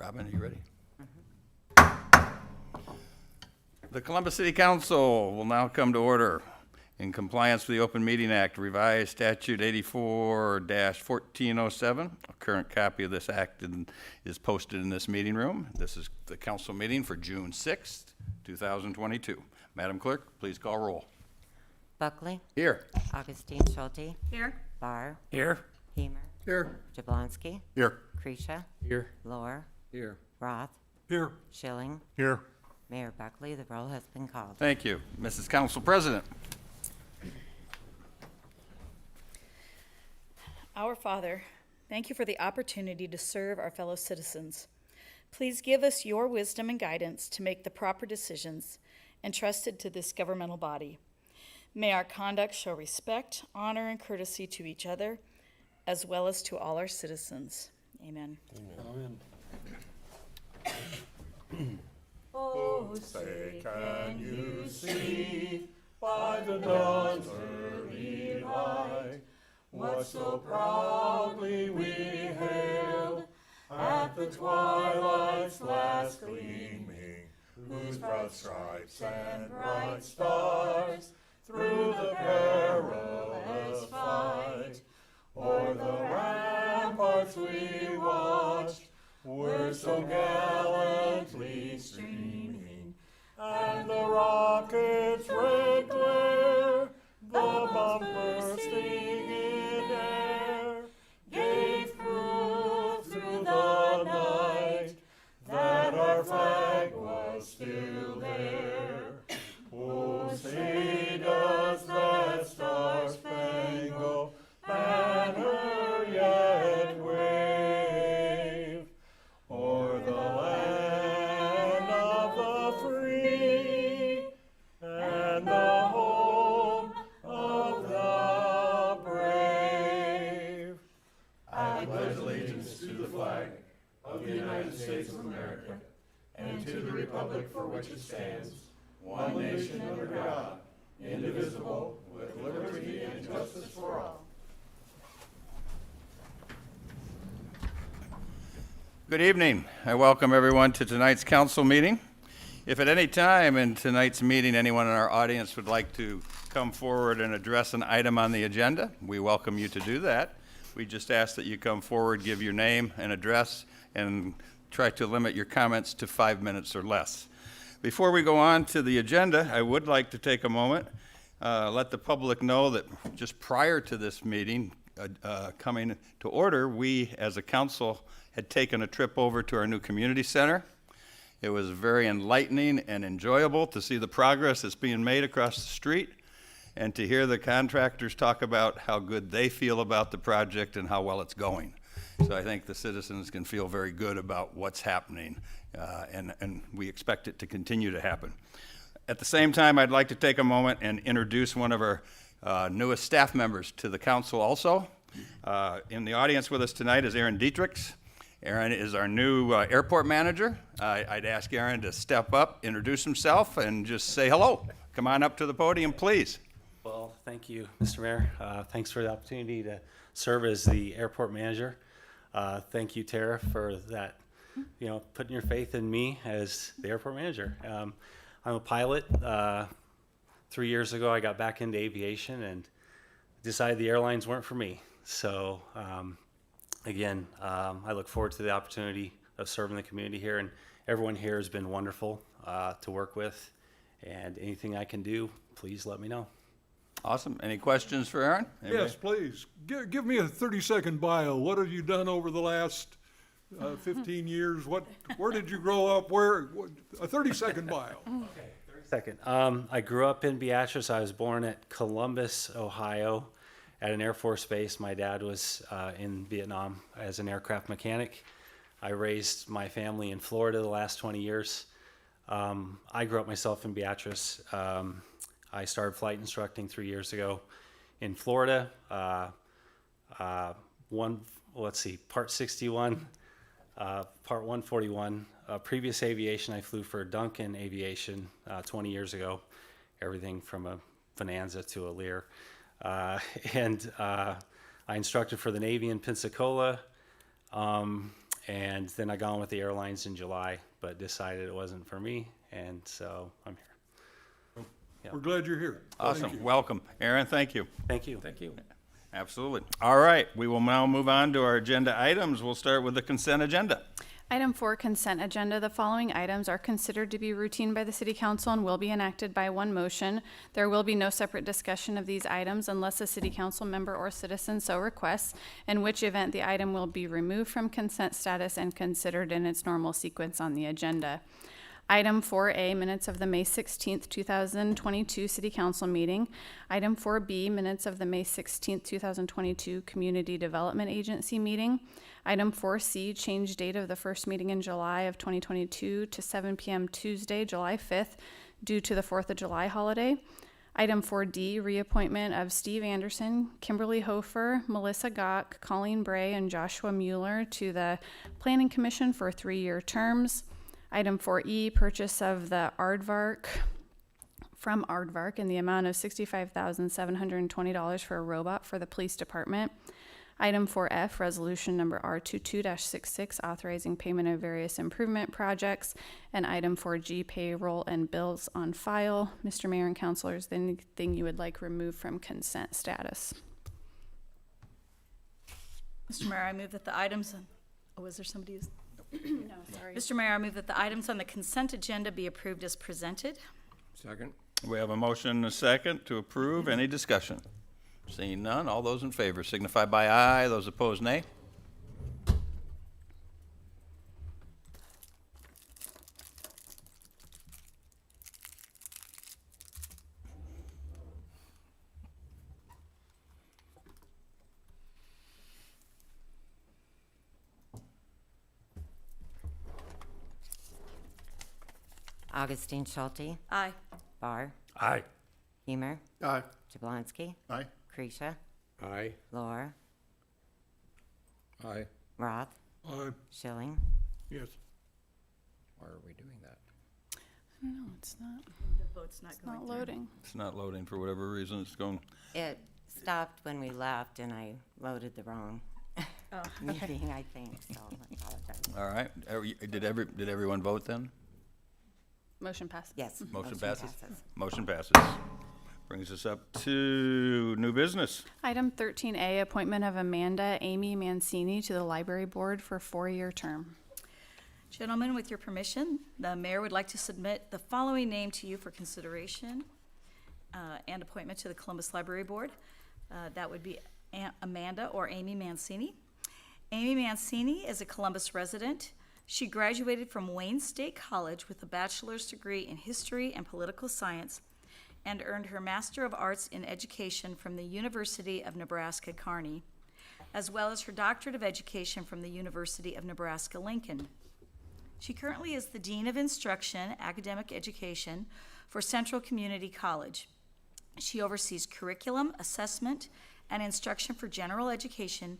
Robin, are you ready? The Columbus City Council will now come to order. In compliance with the Open Meeting Act, revised statute 84-1407, a current copy of this act is posted in this meeting room. This is the council meeting for June 6th, 2022. Madam Clerk, please call roll. Buckley. Here. Augustine Schulte. Here. Barr. Here. Hemer. Here. Jablonski. Here. Krisha. Here. Lohr. Here. Roth. Here. Schilling. Here. Mayor Buckley, the roll has been called. Thank you. Mrs. Council President. Our Father, thank you for the opportunity to serve our fellow citizens. Please give us your wisdom and guidance to make the proper decisions entrusted to this governmental body. May our conduct show respect, honor, and courtesy to each other, as well as to all our citizens. Amen. Amen. Oh, say, can you see by the dawn's early light what so proudly we hailed at the twilight's last gleaming, whose proud stripes and bright stars through the perilous fight o'er the ramparts we watched were so gallantly streaming, and the rocket's red glare, the bomb bursting in air, gave proof through the night that our flag was still there. Oh, say does that star-spangled banner yet wave o'er the land of the free and the home of the brave. I pledge allegiance to the flag of the United States of America and to the republic for which it stands, one nation under God, indivisible, with liberty and justice for all. Good evening. I welcome everyone to tonight's council meeting. If at any time in tonight's meeting anyone in our audience would like to come forward and address an item on the agenda, we welcome you to do that. We just ask that you come forward, give your name and address, and try to limit your comments to 5 minutes or less. Before we go on to the agenda, I would like to take a moment, let the public know that just prior to this meeting coming to order, we as a council had taken a trip over to our new community center. It was very enlightening and enjoyable to see the progress that's being made across the street and to hear the contractors talk about how good they feel about the project and how well it's going. So I think the citizens can feel very good about what's happening, and we expect it to continue to happen. At the same time, I'd like to take a moment and introduce one of our newest staff members to the council also. In the audience with us tonight is Aaron Dietrich. Aaron is our new airport manager. I'd ask Aaron to step up, introduce himself, and just say hello. Come on up to the podium, please. Well, thank you, Mr. Mayor. Thanks for the opportunity to serve as the airport manager. Thank you, Tara, for that, putting your faith in me as the airport manager. I'm a pilot. 3 years ago, I got back into aviation and decided the airlines weren't for me. So, again, I look forward to the opportunity of serving the community here, and everyone here has been wonderful to work with, and anything I can do, please let me know. Awesome. Any questions for Aaron? Anybody? Yes, please. Give me a 30-second bio. What have you done over the last 15 years? Where did you grow up? A 30-second bio. Okay, 30 second. I grew up in Beatrice. I was born at Columbus, Ohio, at an Air Force base. My dad was in Vietnam as an aircraft mechanic. I raised my family in Florida the last 20 years. I grew up myself in Beatrice. I started flight instructing 3 years ago in Florida. Part 61, part 141. Previous aviation, I flew for Duncan Aviation 20 years ago. Everything from a Bonanza to a Lear. I instructed for the Navy in Pensacola. And then I got on with the airlines in July, but decided it wasn't for me, and so I'm here. We're glad you're here. Thank Awesome. you. Welcome. Aaron, thank you. Thank you. Thank you. Absolutely. All right, we will now move on to our agenda items. We'll start with the consent agenda. Item 4, consent agenda. The following items are considered to be routine by the City Council and will be enacted by one motion. There will be no separate discussion of these items unless a City Council member or citizen so requests, in which event the item will be removed from consent status and considered in its normal sequence on the agenda. Item 4A, minutes of the May 16th, 2022 City Council meeting. Item 4B, minutes of the May 16th, 2022 Community Development Agency meeting. Item 4C, change date of the first meeting in July of 2022 to 7 p.m. Tuesday, July 5th, due to the 4th of July holiday. Item 4D, reappointment of Steve Anderson, Kimberly Hofer, Melissa Gock, Colleen Bray, and Joshua Mueller to the Planning Commission for 3-year terms. Item 4E, purchase of the Aardvark from Aardvark in the amount of $65,720 for a robot for the police department. Item 4F, resolution number R22-66, authorizing payment of various improvement projects. And item 4G, payroll and bills on file. Mr. Mayor and councilors, anything you would like removed from consent status? Mr. Mayor, I move that the items, is there somebody who's? No, sorry. Mr. Mayor, I move that the items on the consent agenda be approved as presented. Second. We have a motion and a second to approve. Any discussion? Seeing none, all those in favor signify by aye. Those opposed, nay. Augustine Schulte, Aye. Barr, Aye. Hemer, Aye. Jablonski, Aye. Creasha, Aye. Lohr, Aye. Roth, Aye. Schilling. Yes. Why are we doing that? No, it's not. The vote's not going Not through. loading. It's not loading for whatever reason. It's going. It stopped when we left and I loaded the wrong Oh, okay. meeting, I think, so I apologize. All right. Did everyone vote then? Motion passes. Yes. Motion passes? passes. Motion passes. Brings us up to new business. Item 13A, appointment of Amanda Amy Mancini to the Library Board for 4-year term. Gentlemen, with your permission, the mayor would like to submit the following name to you for consideration and appointment to the Columbus Library Board. That would be Amanda or Amy Mancini. Amy Mancini is a Columbus resident. She graduated from Wayne State College with a bachelor's degree in history and political science and earned her Master of Arts in Education from the University of Nebraska-Kearney, as well as her Doctorate of Education from the University of Nebraska-Lincoln. She currently is the Dean of Instruction, Academic Education for Central Community College. She oversees curriculum, assessment, and instruction for general education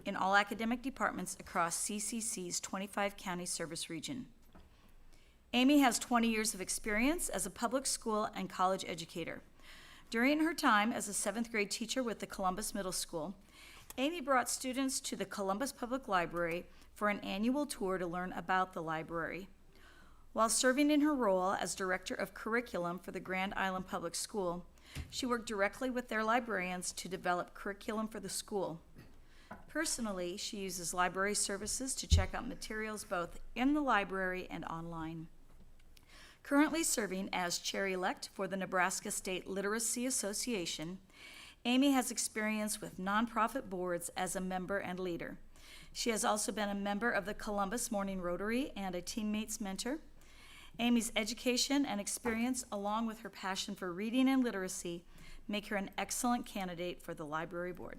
in all academic departments across CCC's 25-county service region. Amy has 20 years of experience as a public school and college educator. During her time as a 7th grade teacher with the Columbus Middle School, Amy brought students to the Columbus Public Library for an annual tour to learn about the library. While serving in her role as Director of Curriculum for the Grand Island Public School, she worked directly with their librarians to develop curriculum for the school. Personally, she uses library services to check out materials both in the library and online. Currently serving as chair-elect for the Nebraska State Literacy Association, Amy has experience with nonprofit boards as a member and leader. She has also been a member of the Columbus Morning Rotary and a teammates mentor. Amy's education and experience, along with her passion for reading and literacy, make her an excellent candidate for the library board.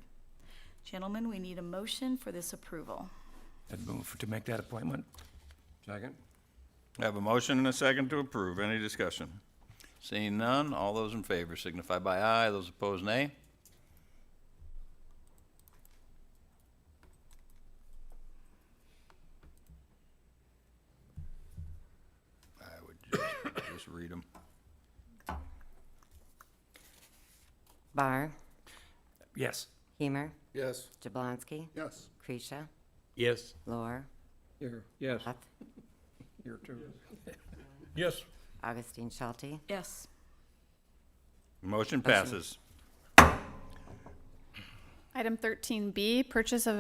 Gentlemen, we need a motion for this approval. I'd move to make that appointment. Second. I have a motion and a second to approve. Any discussion? Seeing none, all those in favor signify by aye. Those opposed, nay. I would just read them. Barr, Yes. Hemer, Yes. Jablonski, Yes. Creasha, Yes. Lohr, Here, yes. Roth, Here too. Yes. Augustine Schulte, Yes. Motion passes. Item 13B, purchase from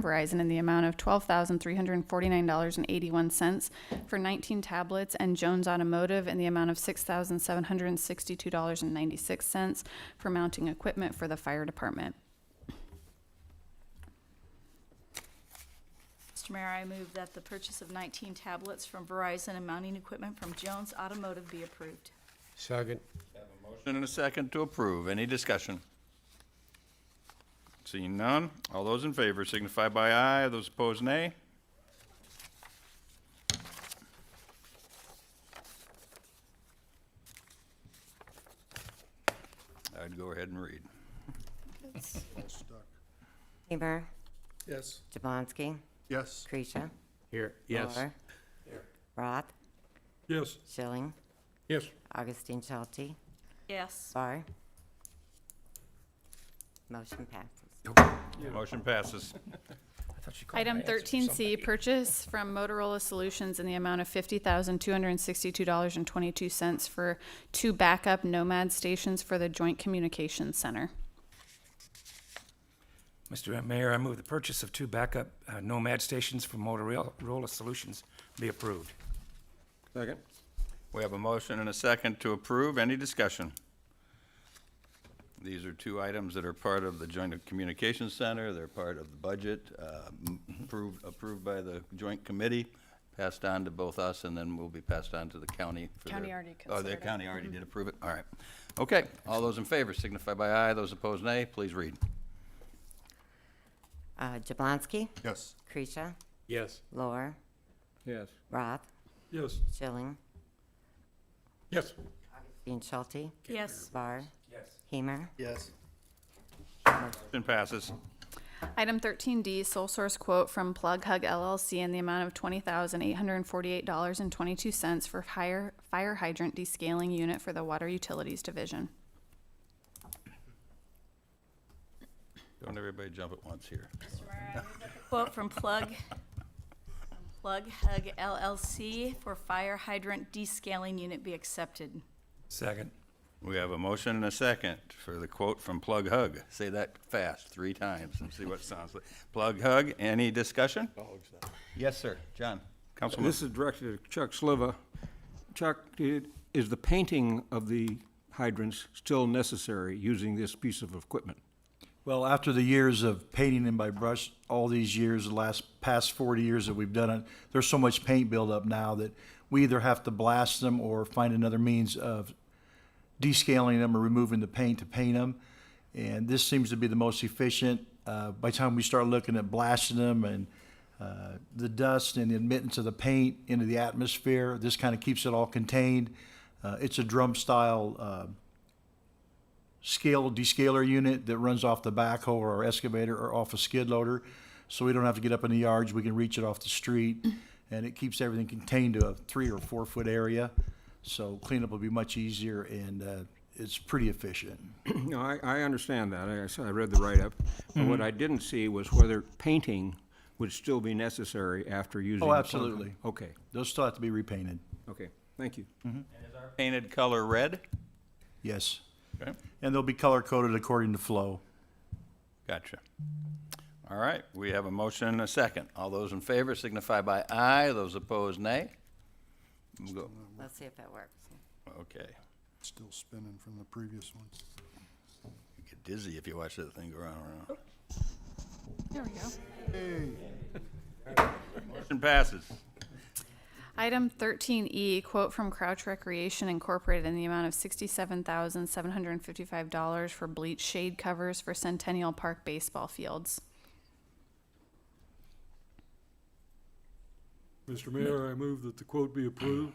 Verizon in the amount of $12,349.81 for 19 tablets, and Jones Automotive in the amount of $6,762.96 for mounting equipment for the fire department. Mr. Mayor, I move that the purchase of 19 tablets from Verizon and mounting equipment from Jones Automotive be approved. Second. Motion and a second to approve. Any discussion? Seeing none, all those in favor signify by aye, those opposed nay. I'd go ahead and read. Heber, Yes. Jablonski, Yes. Creasha, Here, Lower, Roth, Yes. Schilling, Yes. Augustine Schulte, Yes. Barr. Motion passes. Motion passes. Item 13C, purchase from Motorola Solutions in the amount of $50,262.22 for 2 backup Nomad stations for the Joint Communications Center. Mr. Mayor, I move the purchase of 2 backup Nomad stations from Motorola Solutions be approved. Second. We have a motion and a second to approve. Any discussion? These are 2 items that are part of the Joint Communications Center. They're part of the budget, approved by the Joint Committee, passed on to both us, and then will be passed on to the county. County already Oh, the considered it. county already did approve it? All right. Okay, all those in favor signify by aye. Those opposed, nay. Please read. Jablonski, Yes. Creasha, Yes. Lower, Yes. Roth, Yes. Schilling, Yes. Augustine Schulte, Yes. Barr, Yes. Hemer. Yes. Motion passes. Item 13D, sole source quote from Plug Hug LLC in the amount of $20,848.22 for fire hydrant descaling unit for the Water Utilities Division. Don't everybody jump at once here. Quote from Plug Hug LLC for fire hydrant descaling unit be accepted. Second. We have a motion and a second for the quote from Plug Hug. Say that fast 3 times and see what it sounds like. Plug Hug, any discussion? Yes, sir. John, Councilman. This is directed to Chuck Sliva. Chuck, is the painting of the hydrants still necessary using this piece of equipment? Well, after the years of painting them by brush, all these years, the past 40 years that we've done it, there's so much paint buildup now that we either have to blast them or find another means of descaling them or removing the paint to paint them. And this seems to be the most efficient. By the time we start looking at blasting them and the dust and the admittance of the paint into the atmosphere, this kind of keeps it all contained. It's a drum style descaler unit that runs off the backhoe or our excavator or off a skid loader. So we don't have to get up in the yards, we can reach it off the street, and it keeps everything contained to a 3 or 4 foot area. So cleanup will be much easier, and it's pretty efficient. No, I understand that. I read the write-up. But what I didn't see was whether painting would still be necessary after using. Oh, the plug. absolutely. Okay, Those still have to be repainted. okay, thank you. Painted color red? Yes. Okay, And they'll be color coded according to flow. gotcha. All right, we have a motion and a second. All those in favor signify by aye. Those opposed, nay. We'll go. Let's see if that works. Okay. Still spinning from the previous one. You get dizzy if you watch that thing go round and round. There we go. Motion passes. Item 13E, quote from Crouch Recreation Incorporated in the amount of $67,755 for bleach shade covers for Centennial Park baseball fields. Mr. Mayor, I move that the quote be approved.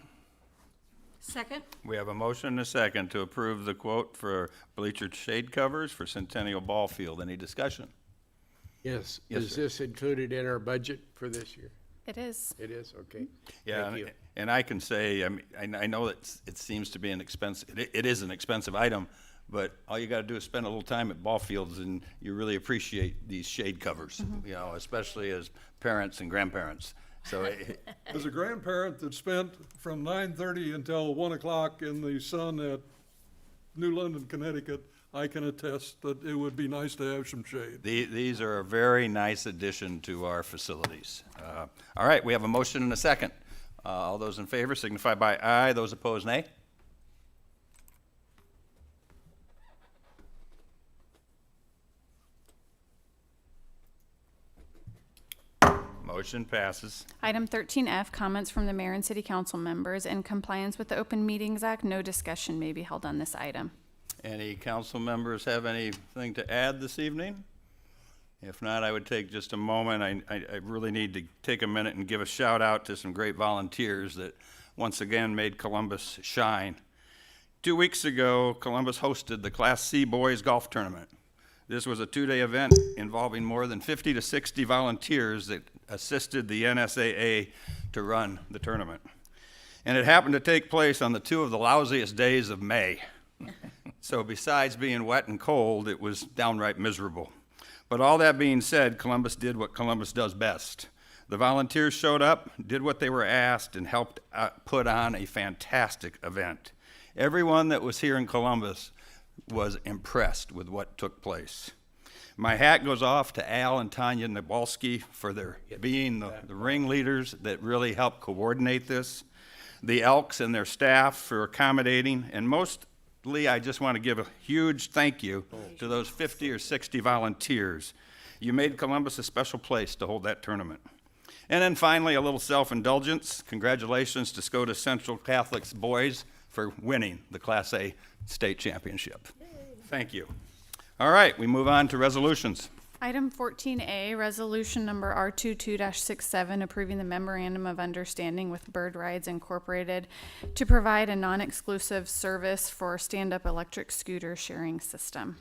Second? We have a motion and a second to approve the quote for bleacher shade covers for Centennial Ball Field. Any discussion? Yes. Yes, Is sir. this included in our budget for this year? It is. It is, okay. Yeah, Thank you. and I can say, I mean, I know that it seems to be an expensive, it is an expensive item, But all you got to do is spend a little time at ball fields, and you really appreciate these shade covers, you know, especially as parents and grandparents. So As a grandparent that spent from 9:30 until 1 o'clock in the sun at New London, Connecticut, I can attest that it would be nice to have some shade. these are a very nice addition to our facilities. All right, we have a motion and a second. All those in favor signify by aye. Those opposed, nay. Motion passes. Item 13F, comments from the mayor and city council members. In compliance with the Open Meetings Act, no discussion may be held on this item. Any council members have anything to add this evening? If not, I would take just a moment. I really need to take a minute and give a shout out to some great volunteers that once again made Columbus shine. 2 weeks ago, Columbus hosted the Class C Boys Golf Tournament. This was a 2-day event involving more than 50 to 60 volunteers that assisted the NSAA to run the tournament. And it happened to take place on the 2 of the lousiest days of May. So besides being wet and cold, it was downright miserable. But all that being said, Columbus did what Columbus does best. The volunteers showed up, did what they were asked, and helped put on a fantastic event. Everyone that was here in Columbus was impressed with what took place. My hat goes off to Al and Tanya Nabalski for their being the ringleaders that really helped coordinate this, the Elks and their staff for accommodating, and mostly I just want to give a huge thank you to those 50 or 60 volunteers. You made Columbus a special place to hold that tournament. And then finally, a little self-indulgence. Congratulations to Scotus Central Catholic's boys for winning the Class A state championship. Thank you. All right, we move on to resolutions. Item 14A, resolution number R22-67, approving the memorandum of understanding with Bird Rides Incorporated to provide a non-exclusive service for stand-up electric scooter sharing system.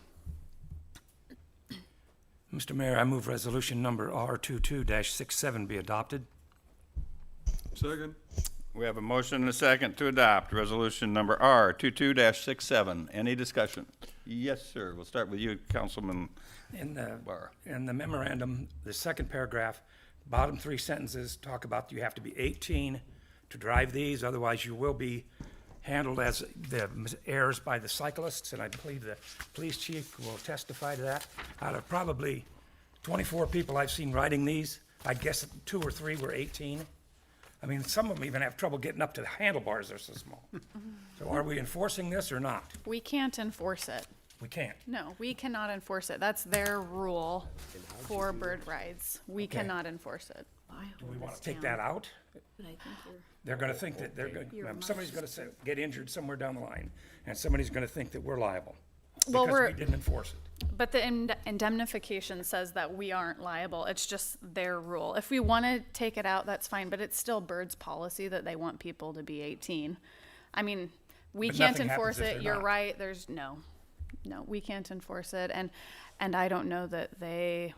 Mr. Mayor, I move resolution number R22-67 be adopted. Second? We have a motion and a second to adopt resolution number R22-67. Any discussion? Yes, sir. We'll start with you, Councilman Barr. In the memorandum, the second paragraph, bottom 3 sentences talk about you have to be 18 to drive these, otherwise you will be handled as the errors by the cyclists, and I believe the police chief will testify to that. Out of probably 24 people I've seen riding these, I guess 2 or 3 were 18. I mean, some of them even have trouble getting up to the handlebars, they're so small. So are we enforcing this or not? We can't enforce it. We can't. No, we cannot enforce it. That's their rule for bird rides. We cannot enforce it. Do we want to take that out? They're going to think that somebody's going to get injured somewhere down the line, and somebody's going to think that we're liable Well, because we didn't enforce it. But the indemnification says that we aren't liable. It's just their rule. If we want to take it out, that's fine, but it's still Bird's policy that they want people to be 18. I mean, we But can't nothing enforce happens if it. they're You're not. right. There's no, we can't enforce it. And I don't know that they,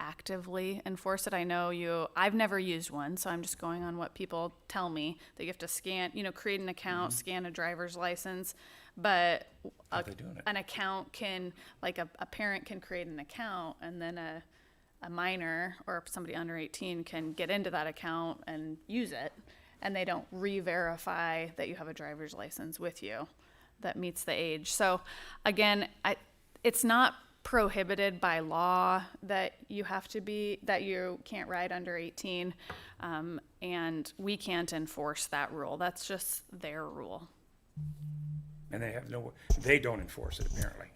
actively enforce it. I know I've never used one, so I'm just going on what people tell me, that you have to scan, create an account, scan a driver's license. But How they doing it? an account can, like a parent can create an account, and then a minor or somebody under 18 can get into that account and use it, and they don't re-verify that you have a driver's license with you that meets the age. So again, it's not prohibited by law that you can't ride under 18, and we can't enforce that rule. That's just their rule. And they don't enforce it apparently.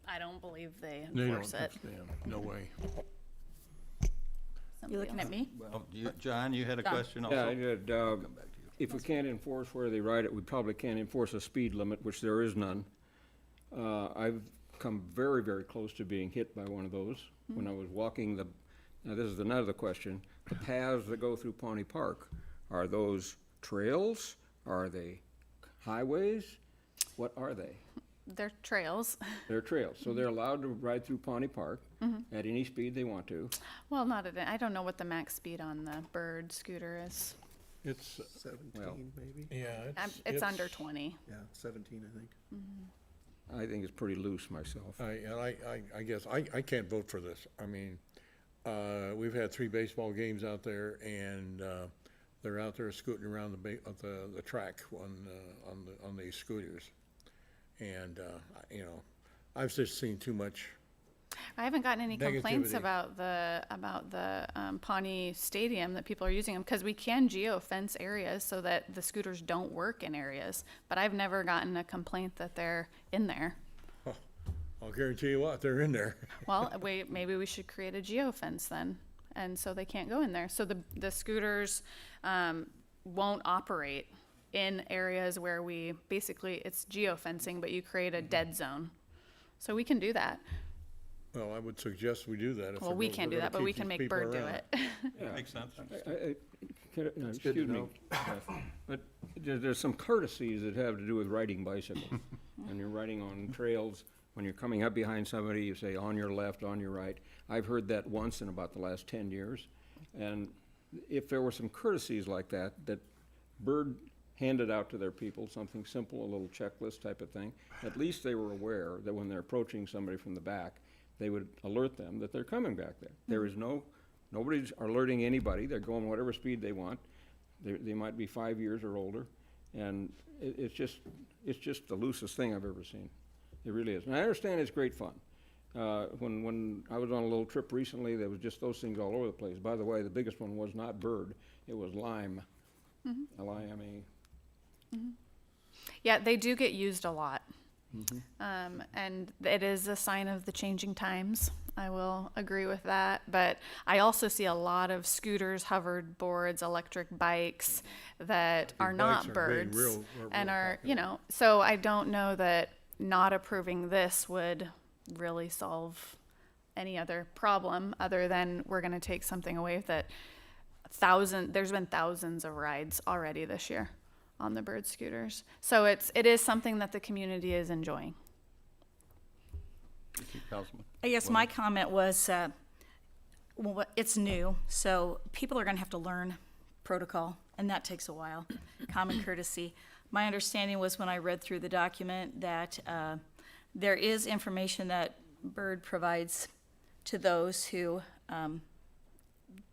I don't believe they They enforce don't it. understand. No way. You looking at me? Well, John, you had a John. question also? Yeah, I did. If we can't enforce where they ride it, we probably can't enforce a speed limit, which there is none. I've come very, very close to being hit by one of those when I was walking now this is another question, the paths that go through Pawnee Park, are those trails? Are they highways? What are they? They're trails. They're trails, so they're allowed to ride through Pawnee Park at any speed they want to. Well, I don't know what the max speed on the bird scooter is. It's, 17, Well, maybe? Yeah, It's under 20. Yeah, 17, I think. I think it's pretty loose myself. I guess I can't vote for this. I mean, we've had 3 baseball games out there, and they're out there scooting around the track on these scooters, and you know, I've just seen too much. I haven't gotten any complaints Negativity. about the Pawnee Stadium that people are using them, because we can geo-fence areas so that the scooters don't work in areas. But I've never gotten a complaint that they're in there. I'll guarantee you what, they're in there. Well, maybe we should create a geo-fence then, and so they can't go in there. So the scooters won't operate in areas where it's geo-fencing, but you create a dead zone. So we can do that. Well, I would suggest we do that. Well, we can't do that, but we can make Bird do it. Yeah. Makes sense. Excuse me, Beth, but there's some courtesies that have to do with riding bicycles. When you're riding on trails, when you're coming up behind somebody, you say on your left, on your right. I've heard that once in about the last 10 years. And if there were some courtesies like that Bird handed out to their people, something simple, a little checklist type of thing, at least they were aware that when they're approaching somebody from the back, they would alert them that they're coming back there. There is nobody's alerting anybody. They're going whatever speed they want. They might be 5 years or older, and it's just the loosest thing I've ever seen. It really is. And I understand it's great fun. When I was on a little trip recently, there was just those things all over the place. By the way, the biggest one was not Bird. It was Lime. L-I-M-E. Yeah, they do get used a lot. And it is a sign of the changing times. I will agree with that. But I also see a lot of scooters, hoverboards, electric bikes that are not bikes are birds being real and are, popular. so I don't know that not approving this would really solve any other problem other than we're going to take something away that there's been thousands of rides already this year on the Bird scooters. So it is something that the community is enjoying. Councilman? I guess my comment was, it's new, so people are gonna have to learn protocol, and that takes a while, common courtesy. My understanding was when I read through the document that there is information that Bird provides to those who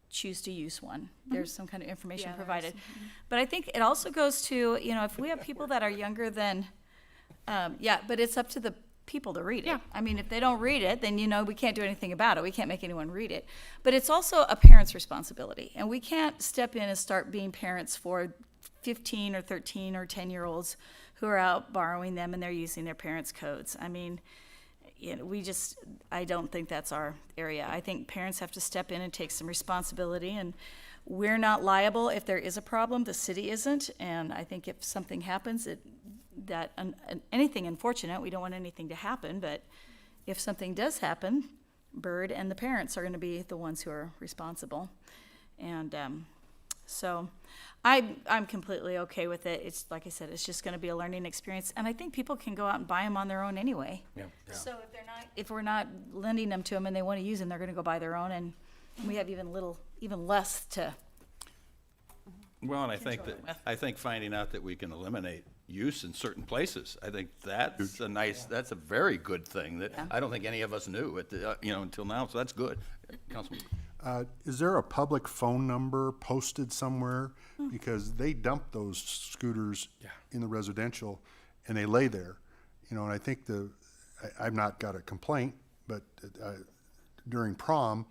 choose to use one. There's some kind of information Yeah, there provided. is. But I think it also goes to, if we have people that are younger than, but it's up to the people to read it. Yeah. I mean, if they don't read it, then, we can't do anything about it. We can't make anyone read it. But it's also a parent's responsibility. And we can't step in and start being parents for 15 or 13 or 10-year-olds who are out borrowing them and they're using their parents' codes. I mean, I don't think that's our area. I think parents have to step in and take some responsibility, and we're not liable if there is a problem. The city isn't, and I think if something happens, anything unfortunate, we don't want anything to happen, but if something does happen, Bird and the parents are going to be the ones who are responsible. And so I'm completely okay with it. It's like I said, it's just going to be a learning experience, and I think people can go out and buy them on their own anyway. Yeah. So if we're not lending them to them and they want to use them, they're going to go buy their own, and we have even less to. Well, and I think finding out that we can eliminate use in certain places, I think that's that's a very good thing that I don't think any of us knew until now, so that's good. Councilman? Is there a public phone number posted somewhere? Because they dump those scooters in the residential and they lay there, and I think I've not got a complaint, but during prom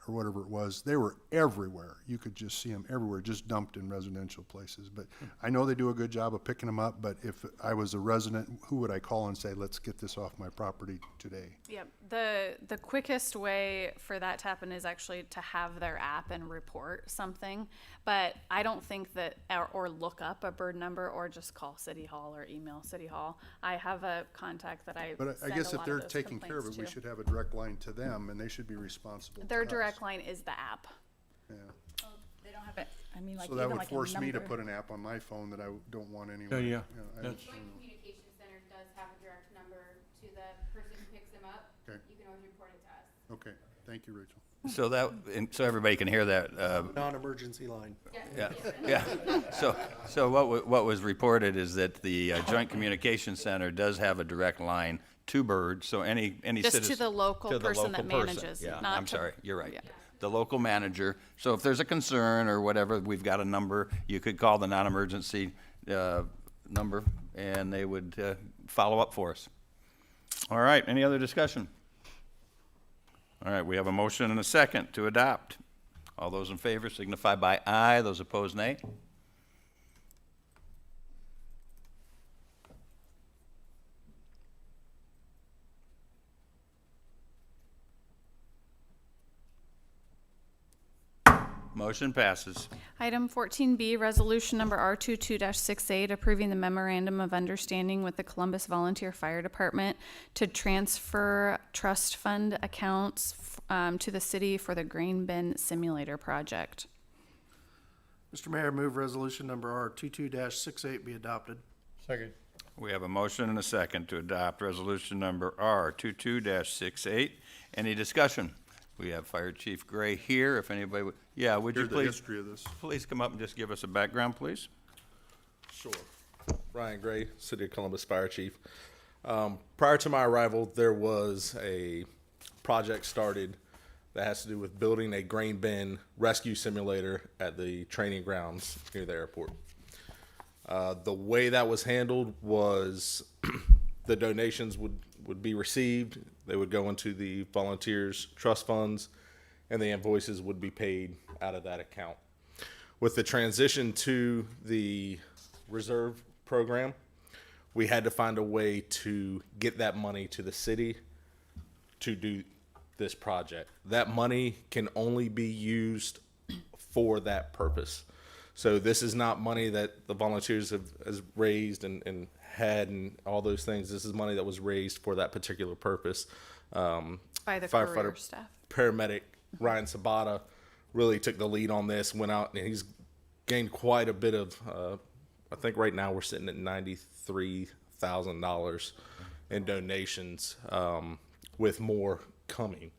or whatever it was, they were everywhere. You could just see them everywhere, just dumped in residential places. But I know they do a good job of picking them up, but if I was a resident, who would I call and say, let's get this off my property today? Yeah, the quickest way for that to happen is actually to have their app and report something. But I don't think that, or look up a Bird number, or just call City Hall or email City Hall. I have a contact that I But I send guess a if lot they're of those taking care of it, complaints we to. should have a direct line to them, and they should be responsible to Their us. direct line is the app. Yeah. They don't have it. I mean, like So that even would like a force me to number. put an app on my phone that I don't want anyway. Yeah, You know, that's- Joint Communications Center does have a direct number to the person who picks them up. Okay. You can always report it to us. Okay. Thank you, Rachel. So that, and so everybody can hear that, Non-emergency line. yeah, yeah. So what was reported is that the Joint Communication Center does have a direct line to Bird, so any Just citizen. to the local person that manages, Yeah, not I'm to- sorry, you're right. yeah. The local manager. So if there's a concern or whatever, we've got a number, you could call the non-emergency number, and they would follow up for us. All right, any other discussion? All right, we have a motion and a second to adopt. All those in favor signify by aye, those opposed nay. Motion passes. Item 14B, resolution number R22-68, approving the memorandum of understanding with the Columbus Volunteer Fire Department to transfer trust fund accounts to the city for the grain bin simulator project. Mr. Mayor, move resolution number R22-68 be adopted. Second. We have a motion and a second to adopt resolution number R22-68. Any discussion? We have Fire Chief Gray here, if anybody would, yeah, would you Here's the please, history of this. please come up and just give us a background, please? Sure. Ryan Gray, City of Columbus Fire Chief. Prior to my arrival, there was a project started that has to do with building a grain bin rescue simulator at the training grounds near the airport. The way that was handled was the donations would be received. They would go into the volunteers' trust funds, and the invoices would be paid out of that account. With the transition to the reserve program, we had to find a way to get that money to the city to do this project. That money can only be used for that purpose. So this is not money that the volunteers has raised and had and all those things. This is money that was raised for that particular purpose. By the Firefighter career staff. paramedic Ryan Sabata really took the lead on this, went out, and he's gained quite a bit of, I think right now we're sitting at $93,000 in donations, with more coming.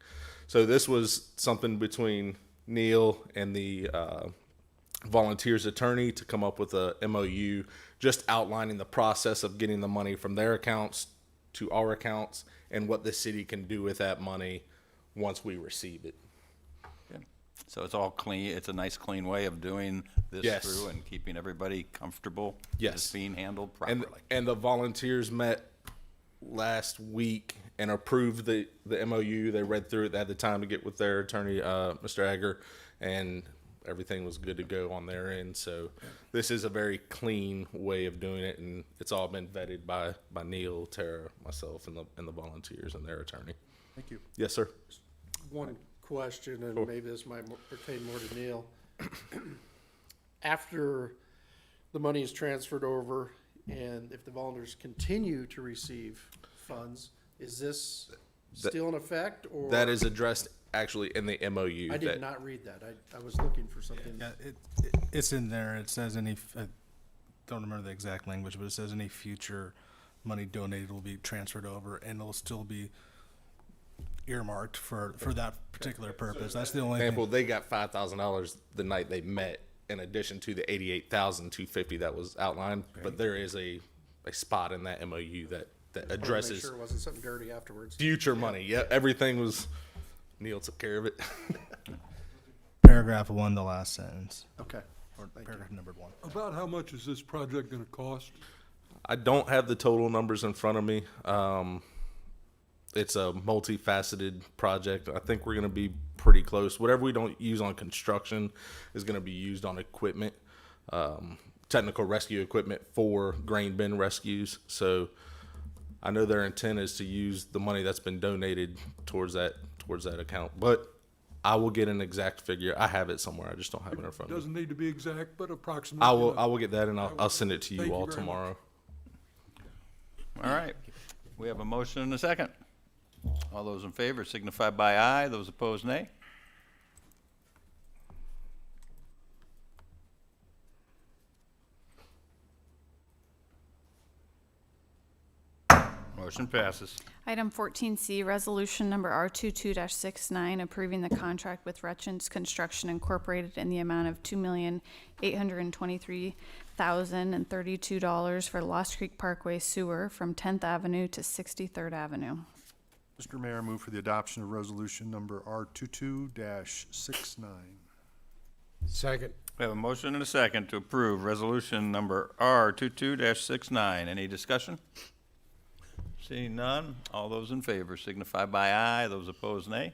So this was something between Neil and the volunteers attorney to come up with a MOU just outlining the process of getting the money from their accounts to our accounts and what the city can do with that money once we receive it. Good. So it's all clean, it's a nice clean way of doing this Yes. through and keeping everybody comfortable. Yes. It's being handled properly. And the volunteers met last week and approved the MOU. They read through it. They had the time to get with their attorney, Mr. Egger, and everything was good to go on their end. So this is a very clean way of doing it, and it's all been vetted by Neil, Tara, myself, and the volunteers and their attorney. Thank you. Yes, sir. One question, and Sure. maybe this might pertain more to Neil. After the money is transferred over, and if the volunteers continue to receive funds, is this still in effect, or? That is addressed actually in the MOU. I did not read that. I was looking for something. Yeah, it's in there. It says I don't remember the exact language, but it says any future money donated will be transferred over, and it'll still be earmarked for that particular purpose. That's the only Example, thing. they got $5,000 the night they met, in addition to the $88,250 that was outlined. But there is a spot in that MOU that Make addresses sure it wasn't something dirty afterwards. future money. Yeah, everything was. Neil took care of it. Paragraph 1, the last sentence, Okay. or paragraph numbered 1. About how much is this project gonna cost? I don't have the total numbers in front of me. It's a multifaceted project. I think we're going to be pretty close. Whatever we don't use on construction is going to be used on equipment, technical rescue equipment for grain bin rescues. So I know their intent is to use the money that's been donated towards that account. But I will get an exact figure. I have it somewhere. I just don't have it in front of me. Doesn't need to be exact, but approximately. I will get that, and I'll send it to Thank you you all very much. tomorrow. All right, we have a motion and a second. All those in favor signify by aye, those opposed nay. Motion passes. Item 14C, resolution number R22-69, approving the contract with Rutchins Construction Incorporated in the amount of $2,823,032 for Lost Creek Parkway sewer from 10th Avenue to 63rd Avenue. Mr. Mayor, I move for the adoption of resolution number R22-69. Second. We have a motion and a second to approve resolution number R22-69. Any discussion? Seeing none, all those in favor signify by aye. Those opposed, nay.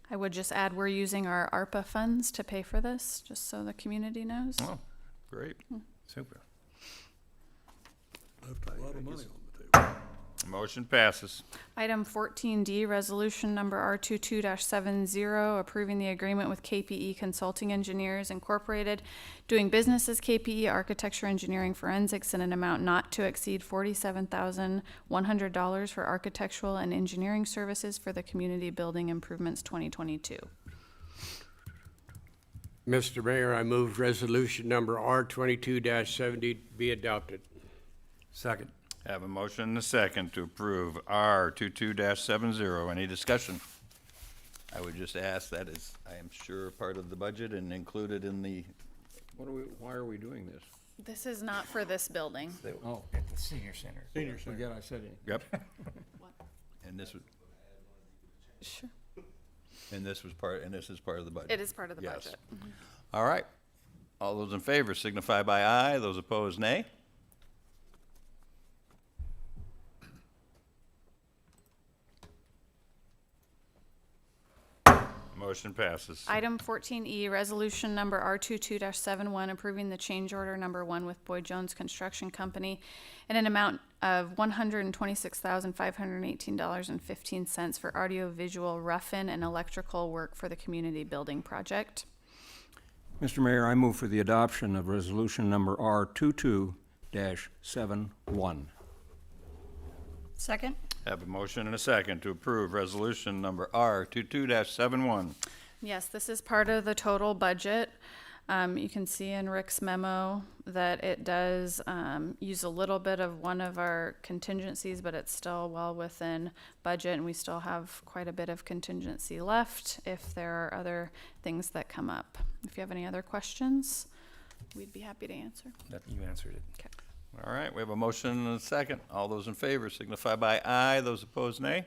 I would just add, we're using our ARPA funds to pay for this, just so the community knows. Oh, great. Super. Left a lot of money on the table. Motion passes. Item 14D, resolution number R22-70, approving the agreement with KPE Consulting Engineers Incorporated, doing business as KPE Architecture Engineering Forensics in an amount not to exceed $47,100 for architectural and engineering services for the Community Building Improvements 2022. Mr. Mayor, I move resolution number R22-70 be adopted. Second. Have a motion and a second to approve R22-70. Any discussion? I would just ask, that is, I am sure, part of the budget and included in the, Why are we doing this? This is not for this building. Oh, at the senior center. Senior center. Forget I said it. yep. And this was, Sure. and this was part, and this is part of the budget. It is part of the Yes. budget. All right. All those in favor signify by aye. Those opposed, nay. Motion passes. Item 14E, resolution number R22-71, approving the change order number 1 with Boyd Jones Construction Company in an amount of $126,518.15 for audiovisual rough-in and electrical work for the community building project. Mr. Mayor, I move for the adoption of resolution number R22-71. Second? Have a motion and a second to approve resolution number R22-71. Yes, this is part of the total budget. You can see in Rick's memo that it does use a little bit of one of our contingencies, but it's still well within budget, and we still have quite a bit of contingency left if there are other things that come up. If you have any other questions, we'd be happy to answer. That, you answered it. Okay. All right, we have a motion and a second. All those in favor signify by aye. Those opposed, nay.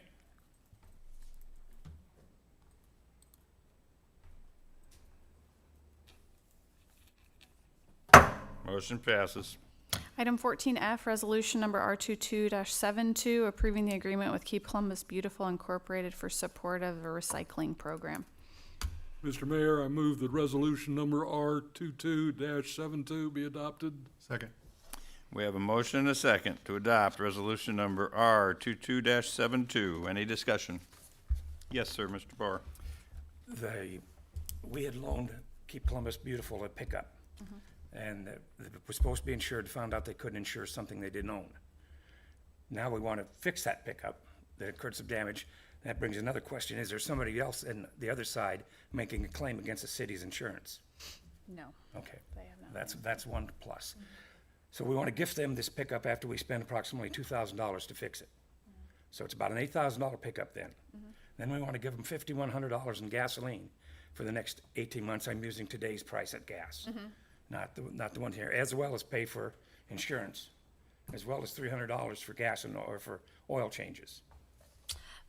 Motion passes. Item 14F, resolution number R22-72, approving the agreement with Keep Columbus Beautiful Incorporated for support of a recycling program. Mr. Mayor, I move that resolution number R22-72 be adopted. Second. We have a motion and a second to adopt resolution number R22-72. Any discussion? Yes, sir, Mr. Barr. We had loaned Keep Columbus Beautiful a pickup. And it was supposed to be insured, found out they couldn't insure something they didn't own. Now we want to fix that pickup that incurred some damage. That brings another question. Is there somebody else in the other side making a claim against the city's insurance? No. Okay. They have not. That's one plus. So we want to gift them this pickup after we spend approximately $2,000 to fix it. So it's about an $8,000 pickup then. Then we want to give them $5,100 in gasoline for the next 18 months. I'm using today's price at gas, not the one here, as well as pay for insurance, as well as $300 for gas and or for oil changes.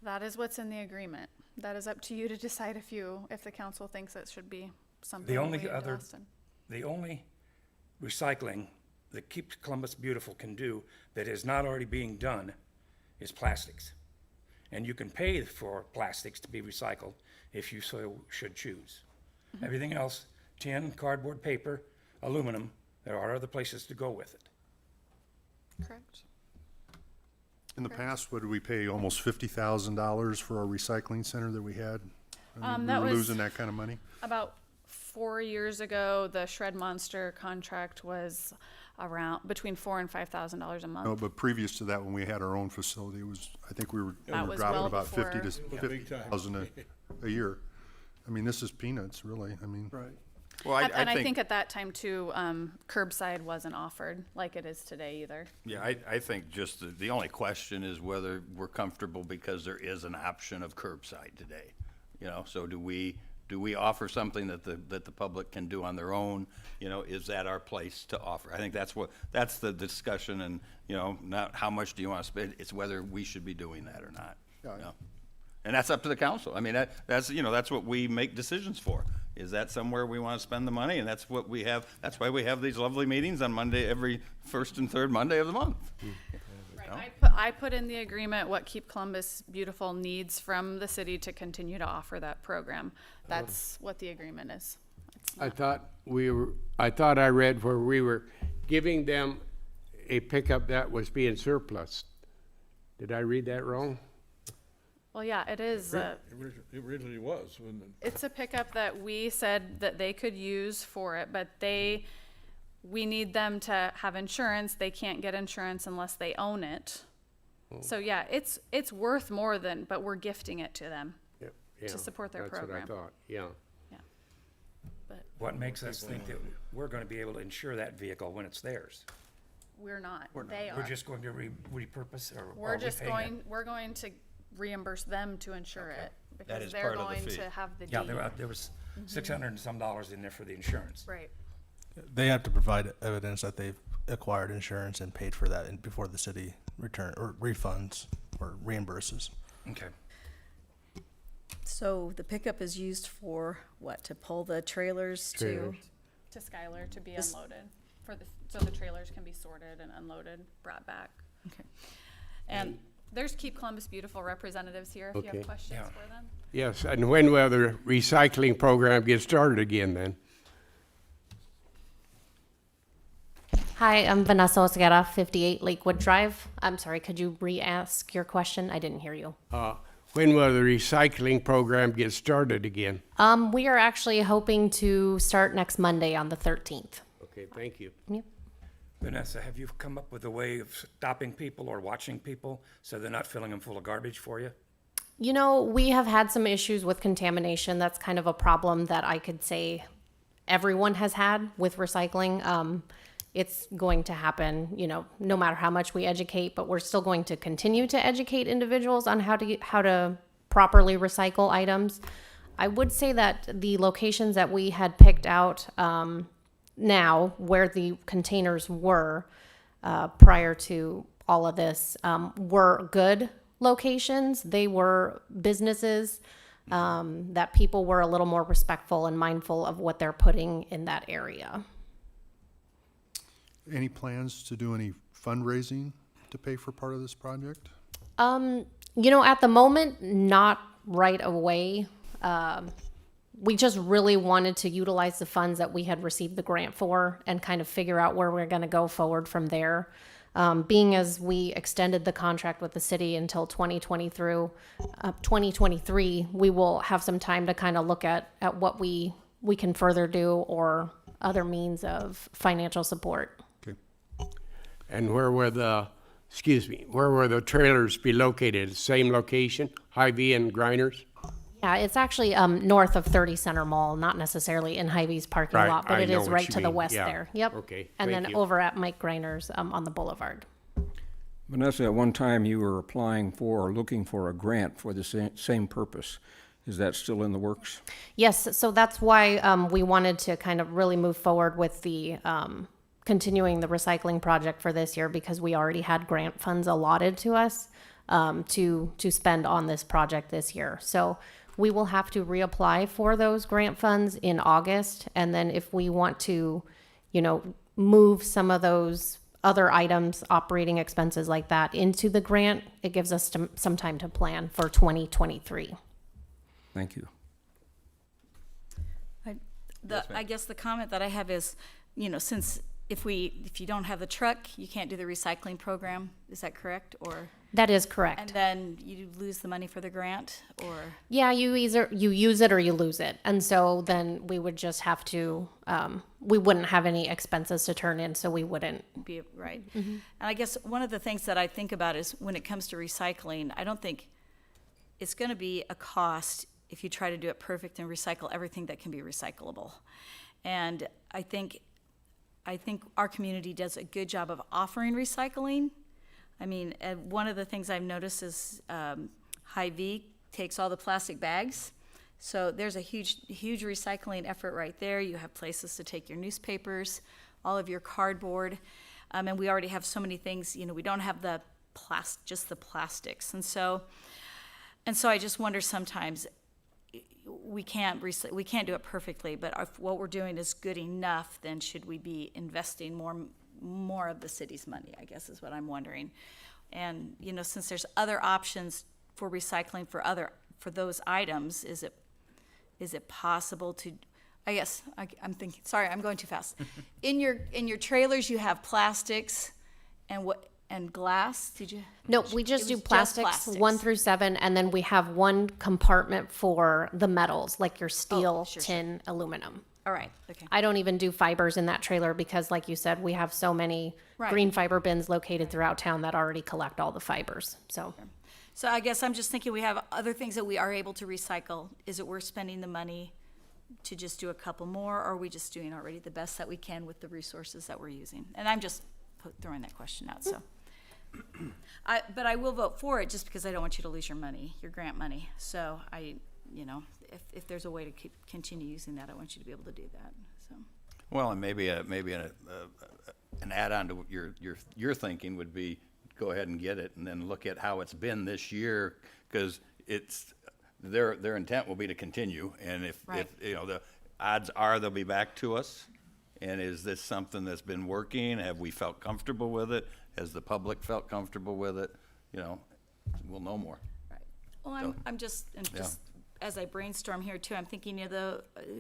That is what's in the agreement. That is up to you to decide if the council thinks it should be something. The only related to other, Austin. the only recycling that Keep Columbus Beautiful can do that is not already being done is plastics. And you can pay for plastics to be recycled if you so should choose. Everything else, tin, cardboard, paper, aluminum, there are other places to go with it. Correct. In the past, what did we pay, almost $50,000 for our recycling center that we had? I mean, That we were was losing that kind of money? about 4 years ago. The Shred Monster contract was around between $4,000 and $5,000 a month. No, but previous to that, when we had our own facility, it was, I think we were That was dropping well about before- 50,000 a year. I mean, this is peanuts, really. I mean, Right. Well, And I think at that time too, curbside wasn't offered like it is today either. Yeah, I think just the only question is whether we're comfortable because there is an option of curbside today. You know, so do we offer something that the public can do on their own? You know, is that our place to offer? I think that's the discussion, and, you know, not how much do you want to spend, it's whether we should be doing that or not. You know? And that's up to the council. I mean, that's what we make decisions for. Is that somewhere we want to spend the money? And that's what we have. That's why we have these lovely meetings on Monday, every first and third Monday of the month. Right. I put in the agreement what Keep Columbus Beautiful needs from the city to continue to offer that program. That's what the agreement is. I thought I read where we were giving them a pickup that was being surplus. Did I read that wrong? Well, yeah, it is. It originally was, wasn't it? It's a pickup that we said that they could use for it, but we need them to have insurance. They can't get insurance unless they own it. So yeah, it's worth more than, but we're gifting it to them to support their program. That's what I thought, yeah. Yeah. But What makes us think that we're gonna be able to insure that vehicle when it's theirs? we're not. They are. We're just going to repurpose, or We're are we just paying it? we're going to reimburse them to insure it because is they're part of the going fee. to have the deed. Yeah, there was $600 and some in there for the insurance. Right. They have to provide evidence that they've acquired insurance and paid for that before the city refunds or reimburses. Okay. So the pickup is used for what? To pull the trailers Trailers. To Skylar to be This- unloaded so the trailers can be sorted and unloaded, brought back. Okay. And there's Keep Columbus Beautiful representatives here if you Okay. have questions Yeah. for them. Yes, and when will the recycling program get started again then? Hi, I'm Vanessa Osguera, 58 Lakewood Drive. I'm sorry, could you re-ask your question? I didn't hear you. When will the recycling program get started again? We are actually hoping to start next Monday on the 13th. Okay, thank you. Vanessa, have you come up with a way of stopping people or watching people so they're not filling them full of garbage for you? You know, we have had some issues with contamination. That's kind of a problem that I could say everyone has had with recycling. It's going to happen, you know, no matter how much we educate, but we're still going to continue to educate individuals on how to properly recycle items. I would say that the locations that we had picked out now, where the containers were prior to all of this, were good locations. They were businesses that people were a little more respectful and mindful of what they're putting in that area. Any plans to do any fundraising to pay for part of this project? You know, at the moment, not right away. We just really wanted to utilize the funds that we had received the grant for and kind of figure out where we're going to go forward from there. Being as we extended the contract with the city until 2023, we will have some time to kind of look at what we can further do or other means of financial support. Okay. And where will the trailers be located? Same location, Hy-Vee and Grinders? Yeah, it's actually north of 30 Center Mall, not necessarily in Hy-Vee's parking Right, lot, but I it know is what right you to the mean. west Yeah. there. Yep. Okay, And thank then you. over at Mike Griner's on the boulevard. Vanessa, at one time you were applying for or looking for a grant for the same purpose. Is that still in the works? Yes, so that's why we wanted to kind of really move forward with the continuing the recycling project for this year because we already had grant funds allotted to us to spend on this project this year. So we will have to reapply for those grant funds in August, and then if we want to, you know, move some of those other items, operating expenses like that into the grant, it gives us some time to plan for 2023. Thank you. I guess the comment that I have is, you know, since if you don't have the truck, you can't do the recycling program. Is that correct? Or That is correct. and then you lose the money for the grant, or Yeah, you use it or you lose it. And so then we would just have to, we wouldn't have any expenses to turn in, so we wouldn't. be right. And I guess one of the things that I think about is when it comes to recycling, I don't think it's going to be a cost if you try to do it perfect and recycle everything that can be recyclable. And I think our community does a good job of offering recycling. I mean, one of the things I've noticed is Hy-Vee takes all the plastic bags. So there's a huge recycling effort right there. You have places to take your newspapers, all of your cardboard. And we already have so many things, we don't have just the plastics. And so I just wonder sometimes, we can't do it perfectly, but if what we're doing is good enough, then should we be investing more of the city's money, I guess is what I'm wondering. And, since there's other options for recycling for those items, is it possible to, I guess, I'm thinking, sorry, I'm going too fast. In your trailers, you have plastics and glass, did you? No, we just do plastics 1 through 7, and then we have one compartment for the metals, like your steel, tin, aluminum. All right, okay. I don't even do fibers in that trailer because, like you said, we have so many green fiber bins located throughout town that already collect all the fibers, so. So I guess I'm just thinking we have other things that we are able to recycle. Is it worth spending the money to just do a couple more, or are we just doing already the best that we can with the resources that we're using? And I'm just throwing that question out, so. But I will vote for it just because I don't want you to lose your money, your grant money. So if there's a way to continue using that, I want you to be able to do that. So. Well, and maybe an add-on to your thinking would be go ahead and get it, and then look at how it's been this year, because it's their intent will be to continue, and if the odds are they'll be back to us. And is this something that's been working? Have we felt comfortable with it? Has the public felt comfortable with it? We'll know more. Right. Well, I'm just as I brainstorm here too, I'm thinking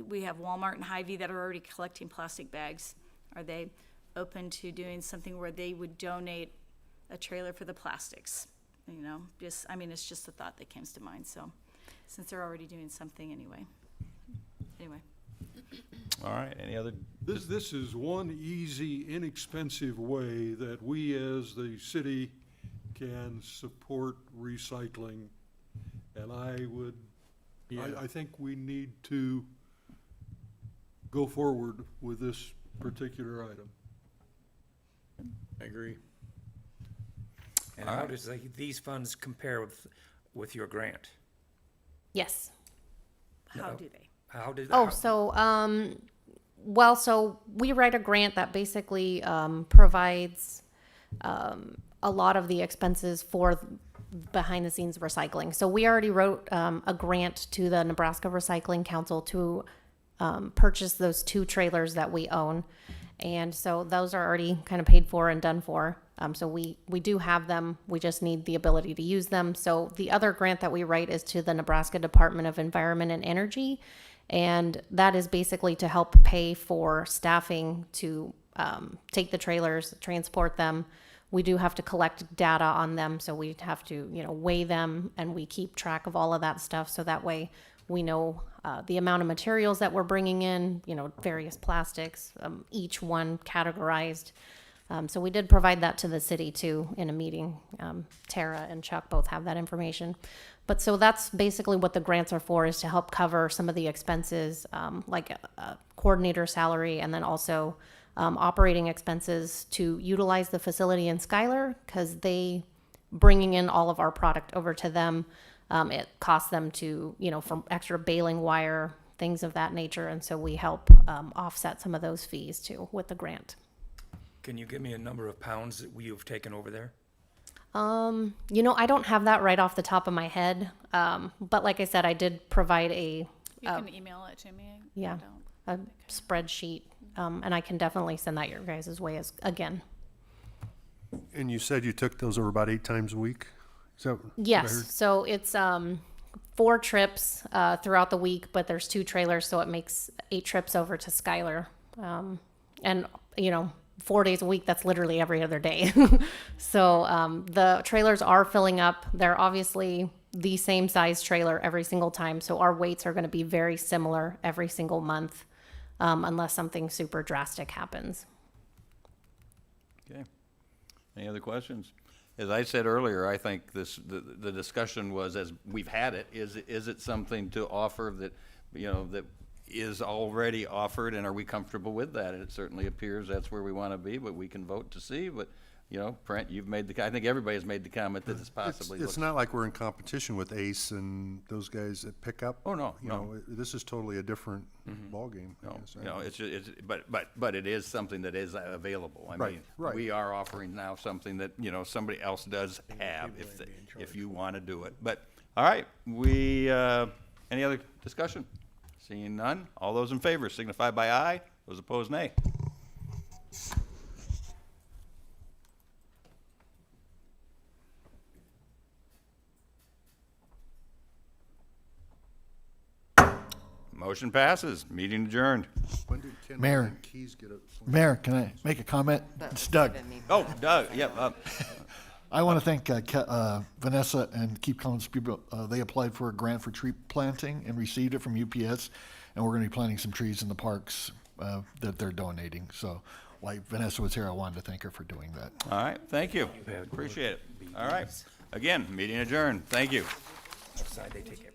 we have Walmart and Hy-Vee that are already collecting plastic bags. Are they open to doing something where they would donate a trailer for the plastics? It's just a thought that came to mind. So, since they're already doing something anyway. All right, any other? This is one easy, inexpensive way that we as the city can support recycling. And I think we need to go forward with this particular item. I agree. And how does these funds compare with your grant? Yes. How do they? So we write a grant that basically provides a lot of the expenses for behind the scenes recycling. So we already wrote a grant to the Nebraska Recycling Council to purchase those 2 trailers that we own. And so those are already kind of paid for and done for. So we do have them. We just need the ability to use them. So the other grant that we write is to the Nebraska Department of Environment and Energy. And that is basically to help pay for staffing to take the trailers, transport them. We do have to collect data on them. So we have to, weigh them, and we keep track of all of that stuff. So that way we know the amount of materials that we're bringing in, various plastics, each one categorized. So we did provide that to the city too in a meeting. Tara and Chuck both have that information. But so that's basically what the grants are for, is to help cover some of the expenses, like a coordinator salary, and then also operating expenses to utilize the facility in Schuyler, because bringing in all of our product over to them, it costs them to, for extra baling wire, things of that nature. And so we help offset some of those fees too with the grant. Can you give me a number of pounds that you've taken over there? I don't have that right off the top of my head. But like I said, I did provide You can email it to me. Yeah, a spreadsheet. And I can definitely send that your guys' way again. And you said you took those over about 8 times a week? Is that what I Yes. heard? So it's 4 trips throughout the week, but there's 2 trailers, so it makes 8 trips over to Schuyler. And 4 days a week, that's literally every other day. So the trailers are filling up. They're obviously the same size trailer every single time. So our weights are going to be very similar every single month, unless something super drastic happens. Okay. Any other questions? As I said earlier, I think the discussion was, as we've had it, is it something to offer that, that is already offered, and are we comfortable with that? And it certainly appears that's where we want to be, but we can vote to see. But, you know, Brent, you've made I think everybody's made the comment that it's possibly. It's not like we're in competition with Ace and those guys that pick up. Oh, no, You no. know, this is totally a different ballgame. I No, guess. no, it's, but it is something that is available. I Right, mean, right. we are offering now something that, you know, somebody else does have if you want to do it. But, all right, any other discussion? Seeing none, all those in favor signify by aye, those opposed nay. Motion passes, meeting adjourned. When did Ken Mayor. Keys get it? Mayor, can I make a comment? It's Doug. Oh, Doug, yep, I want to thank Vanessa and Keep Collins people. They applied for a grant for tree planting and received it from UPS, and we're going to be planting some trees in the parks that they're donating. So, while Vanessa was here, I wanted to thank her for doing that. all right, thank you, appreciate it. All right, again, meeting adjourned, thank you. Side, they take everything.